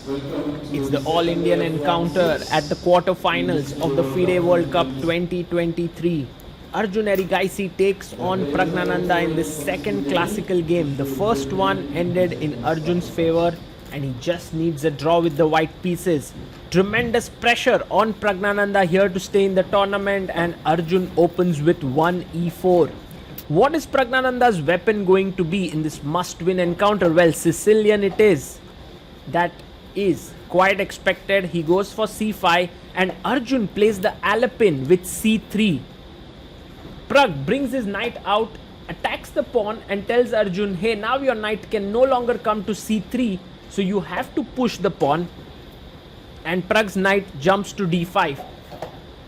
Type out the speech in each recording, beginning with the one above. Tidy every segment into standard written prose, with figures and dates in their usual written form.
It's the All Indian encounter at the quarterfinals of the FIDE World Cup 2023. Arjun Erigaisi takes on Praggnanandhaa in this second classical game. The first one ended in Arjun's favour and he just needs a draw with the white pieces. Tremendous pressure on Praggnanandhaa here to stay in the tournament, and Arjun opens with 1 e4. What is Praggnanandhaa's weapon going to be in this must-win encounter? Well, Sicilian it is. That is quite expected. He goes for c5 and Arjun plays the Alapin with c3. Pragg brings his knight out, attacks the pawn and tells Arjun, hey, now your knight can no longer come to c3, so you have to push the pawn, and Pragg's knight jumps to d5.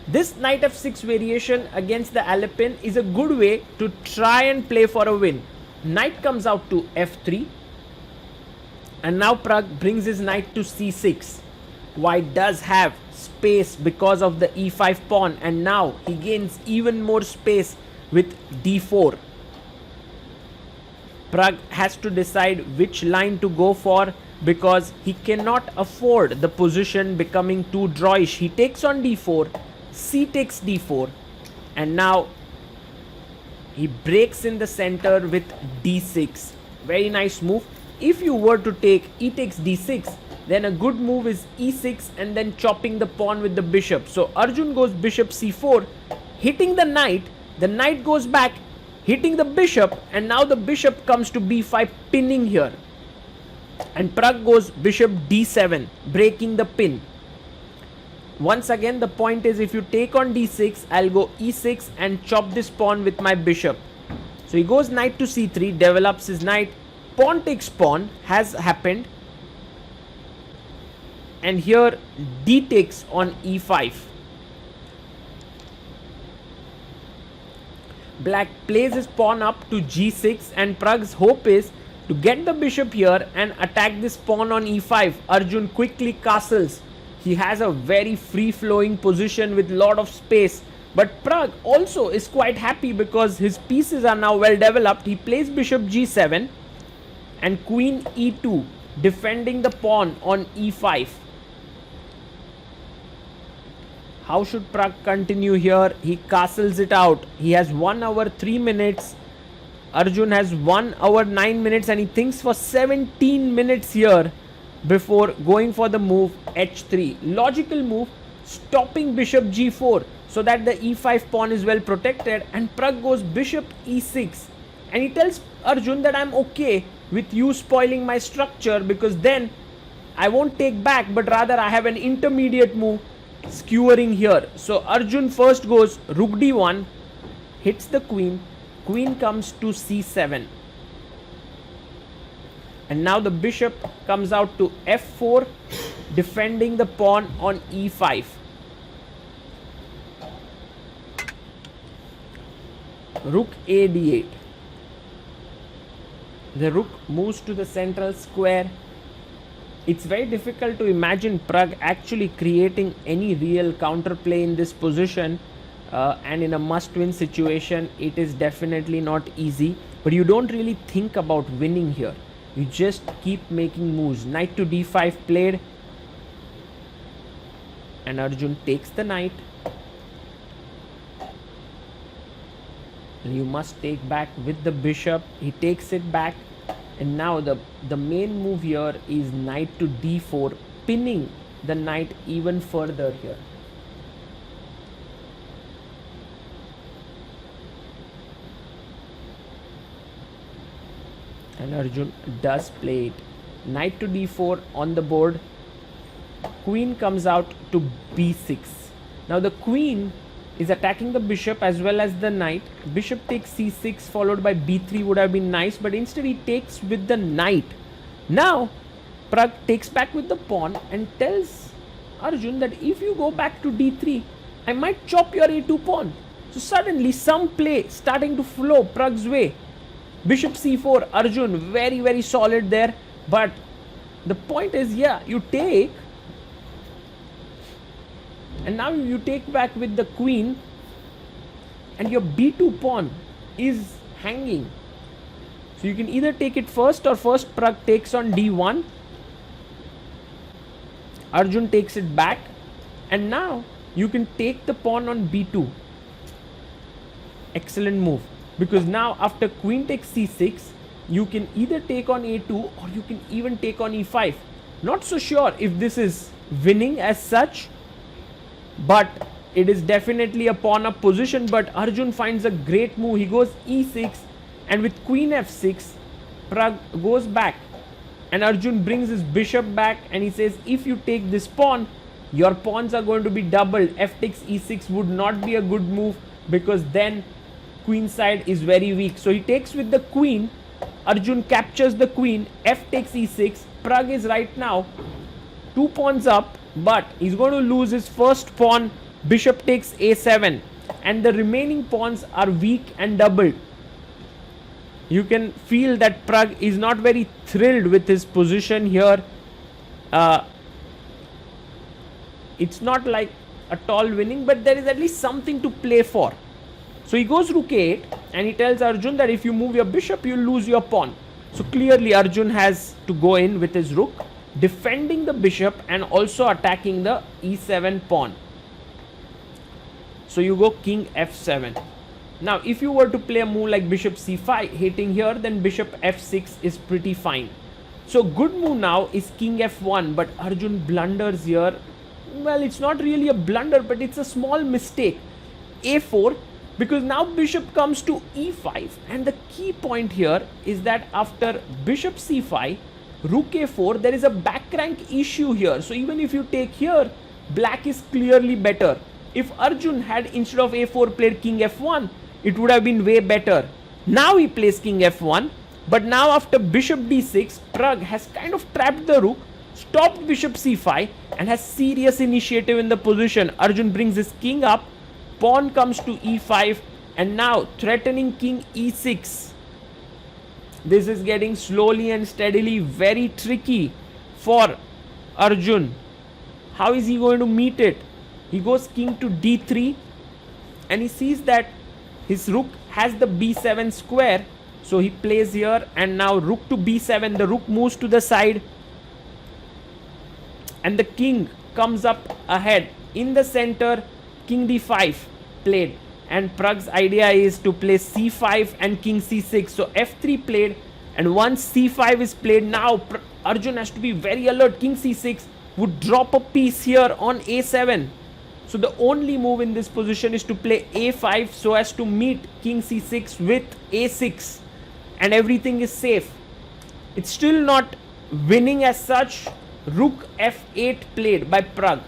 This knight f6 variation against the Alapin is a good way to try and play for a win. Knight comes out to f3 and now Pragg brings his knight to c6. White does have space because of the e5 pawn, and now he gains even more space with d4. Pragg has to decide which line to go for because he cannot afford the position becoming too drawish. He takes on d4, c takes d4, and now he breaks in the center with d6. Very nice move. If you were to take e takes d6, then a good move is e6 and then chopping the pawn with the bishop. So Arjun goes bishop c4, hitting the knight goes back, hitting the bishop, and now the bishop comes to b5, pinning here. And Pragg goes bishop d7, breaking the pin. Once again, the point is, if you take on d6, I'll go e6 and chop this pawn with my bishop. So he goes knight to c3, develops his knight, pawn takes pawn has happened, and here d takes on e5. Black plays his pawn up to g6, and Pragg's hope is to get the bishop here and attack this pawn on e5. Arjun quickly castles. He has a very free-flowing position with lot of space, but Pragg also is quite happy because his pieces are now well developed. He plays bishop g7 and queen e2, defending the pawn on e5. How should Pragg continue here? He castles it out. He has 1 hour 3 minutes. Arjun has 1 hour 9 minutes, and he thinks for 17 minutes here before going for the move h3. Logical move, stopping bishop g4 so that the e5 pawn is well protected, and Pragg goes bishop e6, and he tells Arjun that I'm okay with you spoiling my structure because then I won't take back, but rather I have an intermediate move skewering here. So Arjun first goes rook d1, hits the queen, queen comes to c7, and now the bishop comes out to f4, defending the pawn on e5. Rook a d8. The rook moves to the central square. It's very difficult to imagine Pragg actually creating any real counterplay in this position, and in a must-win situation it is definitely not easy, but you don't really think about winning here. You just keep making moves. Knight to d5 played, and Arjun takes the knight. You must take back with the bishop. He takes it back, and now the main move here is knight to d4, pinning the knight even further here. And Arjun does play it. Knight to d4 on the board. Queen comes out to b6. Now the queen is attacking the bishop as well as the knight. Bishop takes c6 followed by b3 would have been nice, but instead he takes with the knight. Now Pragg takes back with the pawn and tells Arjun that if you go back to d3, I might chop your a2 pawn. So suddenly some play starting to flow Pragg's way. Bishop c4, Arjun very solid there, but the point is, yeah, you take, and now you take back with the queen, and your b2 pawn is hanging. So you can either take it first, or first Pragg takes on d1, Arjun takes it back, and now you can take the pawn on b2. Excellent move, because now after queen takes c6, you can either take on a2 or you can even take on e5. Not so sure if this is winning as such, but it is definitely a pawn up position. But Arjun finds a great move. He goes e6, and with queen f6, Pragg goes back, and Arjun brings his bishop back, and he says, if you take this pawn, your pawns are going to be doubled. F takes e6 would not be a good move, because then queen side is very weak. So he takes with the queen. Arjun captures the queen. F takes e6. Pragg is right now 2 pawns up, but he's going to lose his first pawn. Bishop takes a7, and the remaining pawns are weak and doubled. You can feel that Pragg is not very thrilled with his position here. It's not like a tall winning, but there is at least something to play for. So he goes rook a8, and he tells Arjun that if you move your bishop, you'll lose your pawn. So clearly Arjun has to go in with his rook, defending the bishop and also attacking the e7 pawn. So you go king f7. Now if you were to play a move like bishop c5 hitting here, then bishop f6 is pretty fine. So good move now is king f1, but Arjun blunders here. Well, it's not really a blunder, but it's a small mistake. a4, because now bishop comes to e5, and the key point here is that after bishop c5, rook a4, there is a back rank issue here. So even if you take here, black is clearly better. If Arjun had, instead of a4, played king f1, it would have been way better. Now he plays king f1, but now after bishop d6, Pragg has kind of trapped the rook, stopped bishop c5, and has serious initiative in the position. Arjun brings his king up, pawn comes to e5, and now threatening king e6. This is getting slowly and steadily very tricky for Arjun. How is he going to meet it? He goes king to d3, and he sees that his rook has the b7 square. So he plays here, and now rook to b7. The rook moves to the side, and the king comes up ahead. In the center, king d5 played, and Pragg's idea is to play c5 and king c6. So f3 played, and once c5 is played, now Arjun has to be very alert. King c6 would drop a piece here on a7. So the only move in this position is to play a5 so as to meet king c6 with a6, and everything is safe. It's still not winning as such. Rook f8 played by Pragg,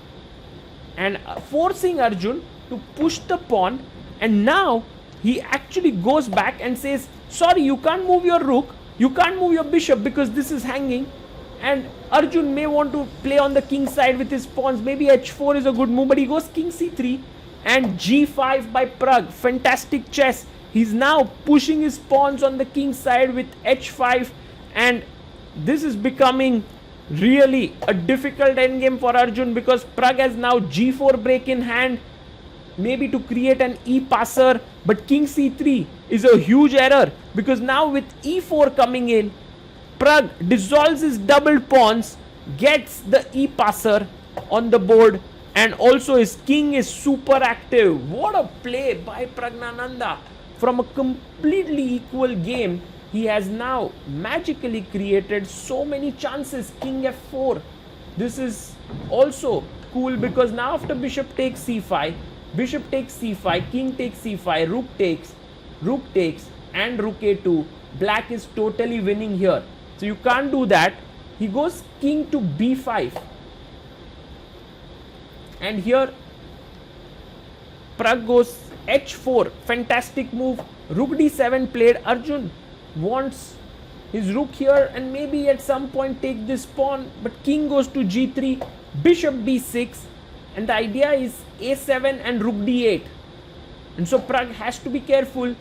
and forcing Arjun to push the pawn, and now he actually goes back and says, sorry, you can't move your rook, you can't move your bishop because this is hanging. And Arjun may want to play on the king side with his pawns. Maybe h4 is a good move, but he goes king c3 and g5 by Pragg. Fantastic chess. He's now pushing his pawns on the king side with h5, and this is becoming really a difficult endgame for Arjun, because Pragg has now g4 break in hand, maybe to create an e passer, but king c3 is a huge error, because now with e4 coming in, Pragg dissolves his doubled pawns, gets the e passer on the board, and also his king is super active. What a play by Praggnanandhaa. From a completely equal game, he has now magically created so many chances. King f4. This is also cool, because now after bishop takes c5, bishop takes c5, king takes c5, rook takes, and rook a2. Black is totally winning here. So you can't do that. He goes king to b5. And here Pragg goes h4. Fantastic move. Rook d7 played. Arjun wants his rook here and maybe at some point take this pawn, but king goes to g3, bishop b6, and the idea is a7 and rook d8. And so Pragg has to be careful.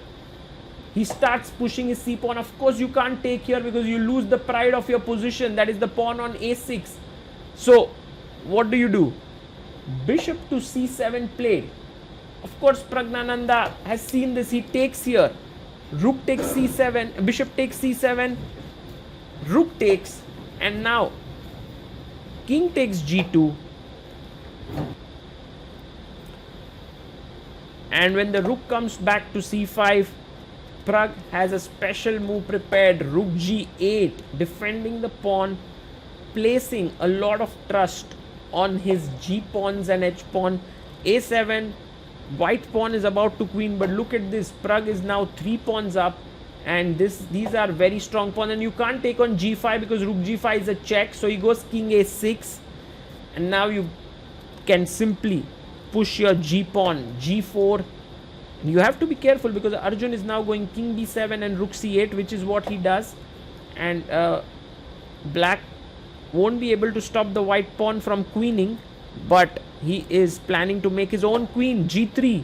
He starts pushing his c pawn. Of course you can't take here because you lose the pride of your position, that is the pawn on a6. So what do? Bishop to c7 played. Of course Praggnanandhaa has seen this. He takes here. Rook takes c7, bishop takes c7, rook takes, and now king takes g2, and when the rook comes back to c5, Pragg has a special move prepared, rook g8, defending the pawn, placing a lot of trust on his g pawns and h pawn. a7, white pawn is about to queen, but look at this, Pragg is now 3 pawns up, and these are very strong pawns, and you can't take on g5 because rook g5 is a check, so he goes king a6, and now you can simply push your g pawn g4. You have to be careful because Arjun is now going king b7 and rook c8, which is what he does, and black won't be able to stop the white pawn from queening, but he is planning to make his own queen g3,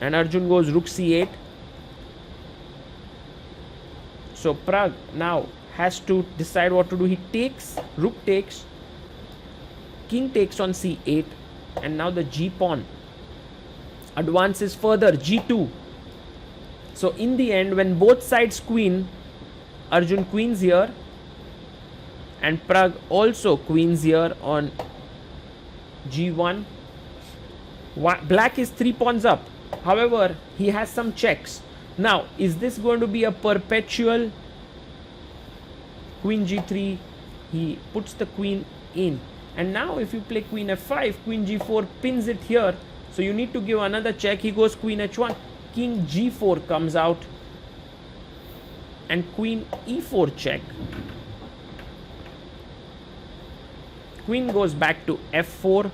and Arjun goes rook c8. So Pragg now has to decide what to do. He takes, rook takes, king takes on c8, and now the g pawn advances further, g2. So in the end, when both sides queen, Arjun queens here, and Pragg also queens here on g1. Black is 3 pawns up. However, he has some checks. Now, is this going to be a perpetual queen g3? He puts the queen in. And now if you play queen f5, queen g4 pins it here. So you need to give another check. He goes queen h1. King g4 comes out. And queen e4 check. Queen goes back to f4.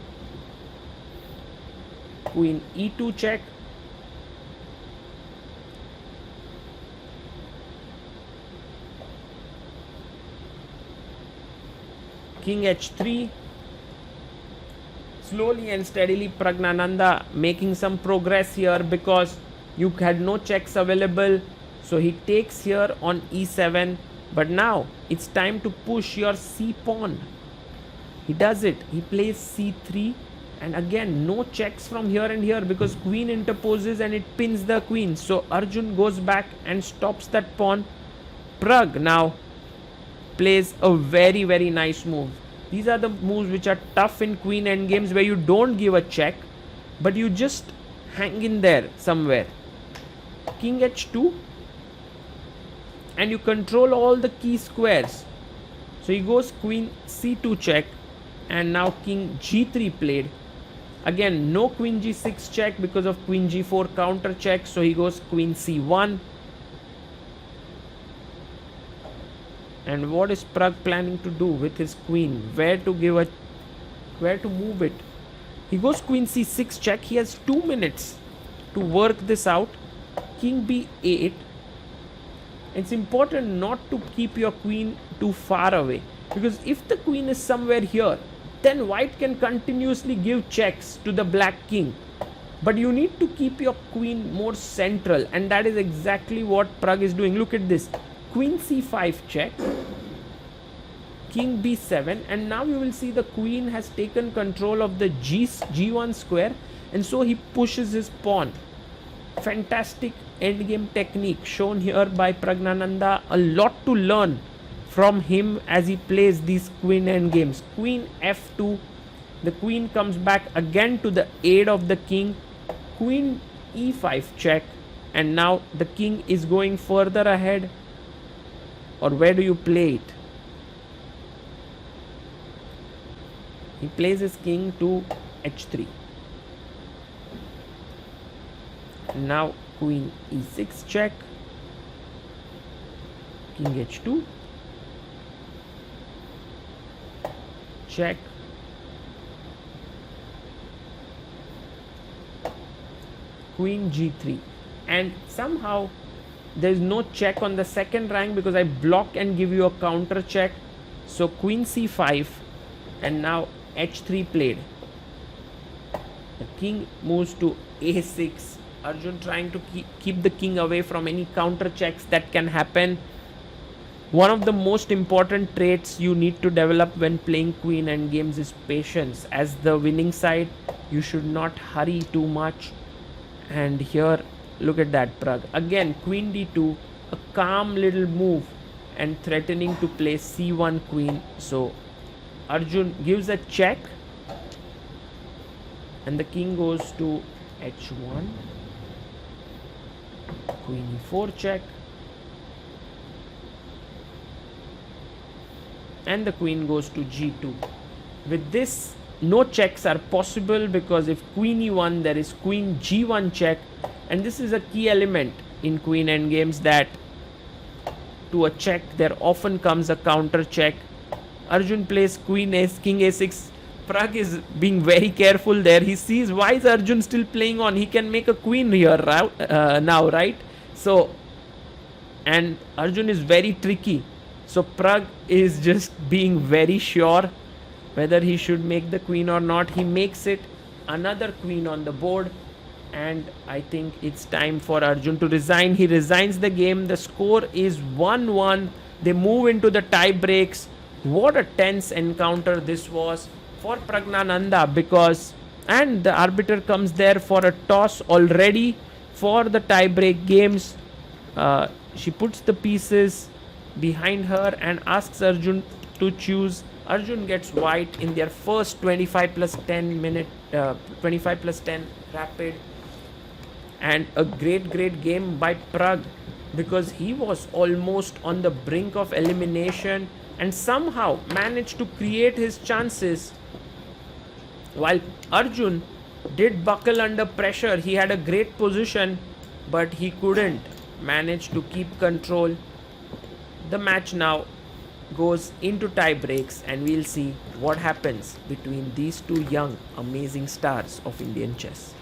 Queen e2 check. King h3. Slowly and steadily Praggnanandhaa making some progress here because you had no checks available. So he takes here on e7. But now it's time to push your c pawn. He does it. He plays c3. And again, no checks from here and here because queen interposes and it pins the queen. So Arjun goes back and stops that pawn. Pragg now plays a very, very nice move. These are the moves which are tough in queen endgames where you don't give a check, but you just hang in there somewhere. King h2. And you control all the key squares. So he goes queen c2 check. And now king g3 played. Again, no queen g6 check because of queen g4 counter check. So he goes queen c1. And what is Pragg planning to do with his queen? Where to move it? He goes queen c6 check. He has 2 minutes to work this out. King b8. It's important not to keep your queen too far away, because if the queen is somewhere here, then white can continuously give checks to the black king. But you need to keep your queen more central, and that is exactly what Pragg is doing. Look at this. Queen c5 check, king b7, and now you will see the queen has taken control of the g1 square, and so he pushes his pawn. Fantastic endgame technique shown here by Praggnanandhaa. A lot to learn from him as he plays these queen endgames. Queen f2, the queen comes back again to the aid of the king. Queen e5 check, and now the king is going further ahead. Or where do you play it? He plays his king to h3. Now queen e6 check. King h2. Check. Queen g3. And somehow there is no check on the second rank because I block and give you a counter check. So queen c5, and now h3 played. The king moves to a6. Arjun trying to keep the king away from any counter checks that can happen. One of the most important traits you need to develop when playing queen endgames is patience. As the winning side, you should not hurry too much. And here, look at that, Pragg. Again, queen d2, a calm little move, and threatening to play c1 queen. So Arjun gives a check, and the king goes to h1, queen e4 check, and the queen goes to g2. With this, no checks are possible, because if queen e1, there is queen g1 check, and this is a key element in queen endgames, that to a check there often comes a counter check. Arjun plays queen ace, king a6. Pragg is being very careful there. He sees, why is Arjun still playing on? He can make a queen here now, right? So, and Arjun is very tricky. So Pragg is just being very sure whether he should make the queen or not. He makes it, another queen on the board, and I think it's time for Arjun to resign. He resigns the game. The score is 1-1. They move into the tie breaks. What a tense encounter this was for Praggnanandhaa, because, and the arbiter comes there for a toss already for the tie break games. She puts the pieces behind her and asks Arjun to choose. Arjun gets white in their first 25 plus 10 minute 25 plus 10 rapid, and a great game by Pragg, because he was almost on the brink of elimination and somehow managed to create his chances, while Arjun did buckle under pressure. He had a great position, but he couldn't manage to keep control. The match now goes into tie breaks, and we'll see what happens between these two young, amazing stars of Indian chess.